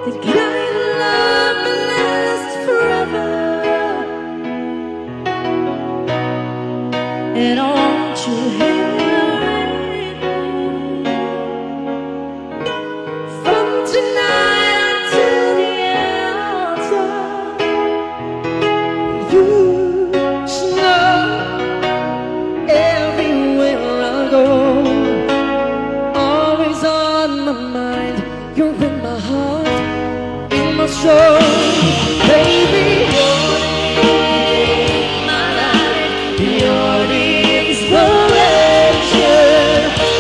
The kind of love that lasts forever. And I want you here with me. From tonight until the end of time. You should know everywhere I go, always on my mind. You're in my heart, in my soul, baby. You're my life, you're the inspiration.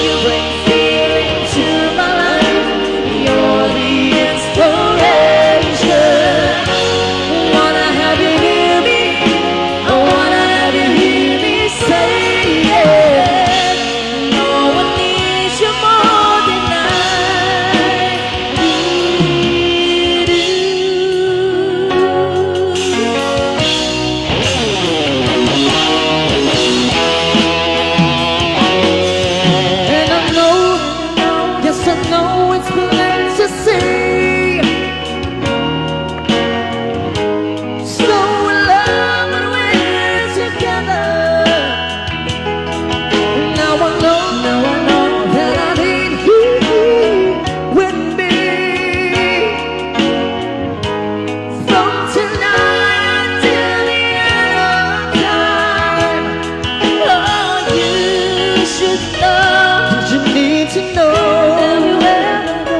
You bring feeling to my life. You're the inspiration. Wanna have you hear me? I wanna have you hear me say it. No one needs you more than I need you. And I know, yes I know it's plain to see. So in love when we're together. Now I know that I need you with me. From tonight until the end of time. Oh, you should know. You need to know. Everywhere I go,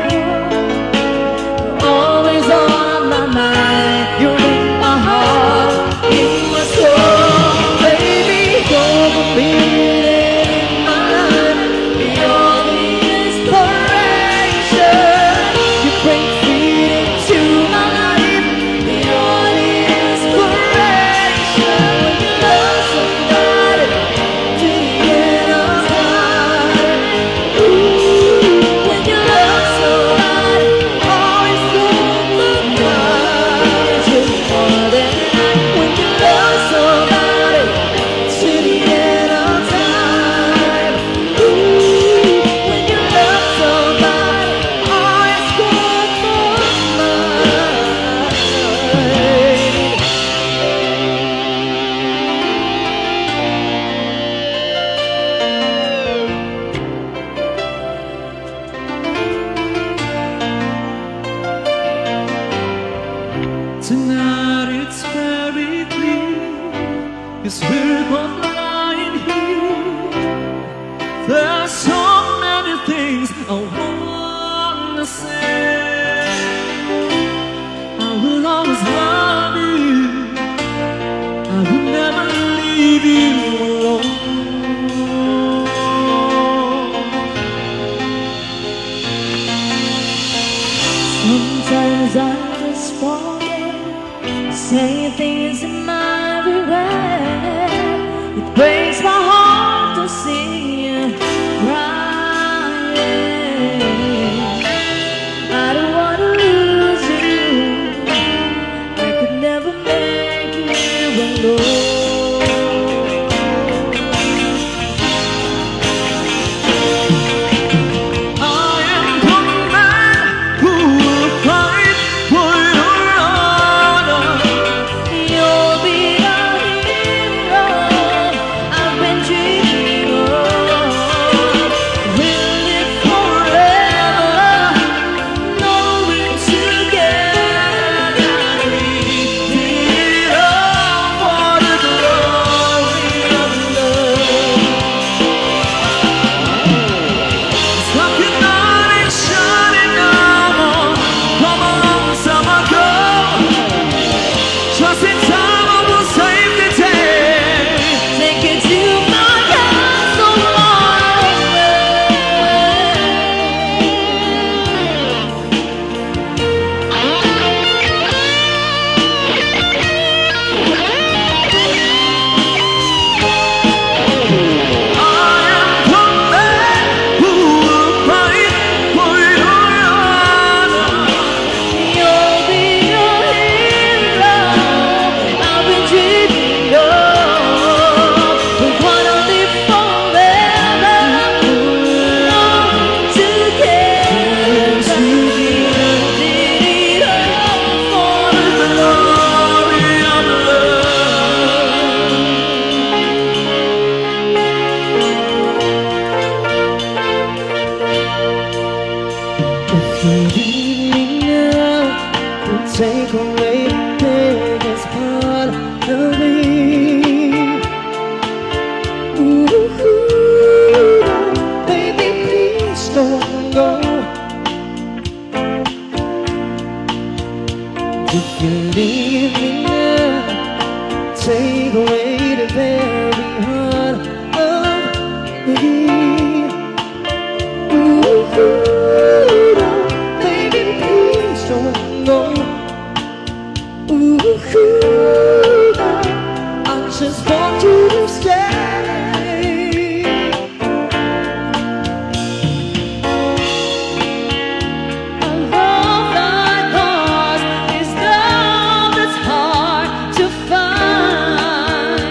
always on my mind. You're in my heart, in my soul, baby. You're the beating in my life. You're the inspiration. You bring feeling to my life. You're the inspiration. When you love somebody to the end of time. Ooh, when you love somebody, always look the prize. You're more than I. When you love somebody to the end of 'cause we're both lying here. There are so many things I wanna say. I will always love you, I will never leave you alone. Sometimes I just forget, say things in my regret. It breaks my heart to see you crying. I don't want to lose you, I could never make you alone. Take away the biggest part of me. Ooh, baby, please don't go. If you leave me now, take away the very heart of me. Ooh, baby, please don't go. I just want you to stay. A love like ours is love that's hard to find.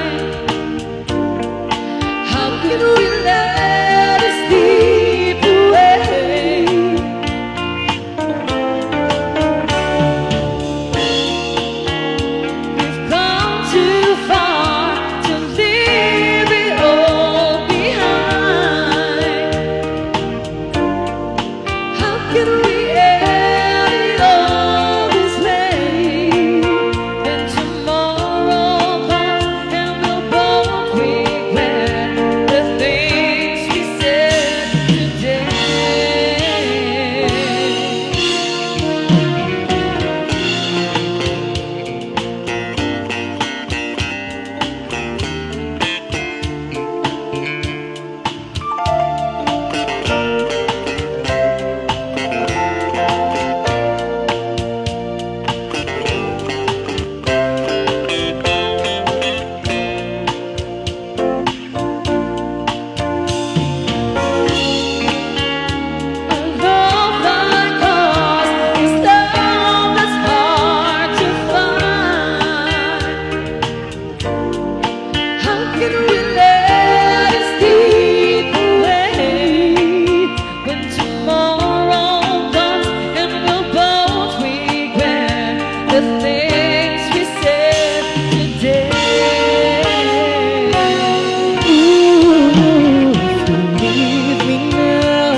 How can we let it slip away? We've come too far to leave it all behind. How can we end it all this way? Then tomorrow comes and we'll both regret the things we said today. A love like ours is love that's hard to find. How can we let it slip away? When tomorrow comes and we'll both regret the things we said today. Ooh, if you leave me now,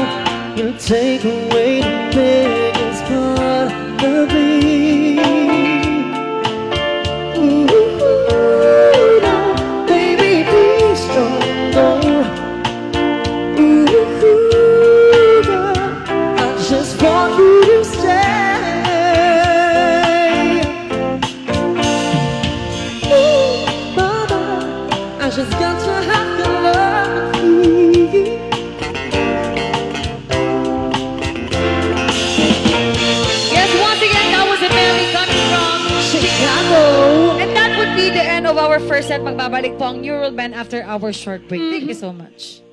you'll take away the biggest part of me. Ooh, just got to have to love you. Yes, once again, that was a Mary coming from Chicago. And that would be the end of our first set. Magbabalik po ang Neural Band after our short break. Thank you so much.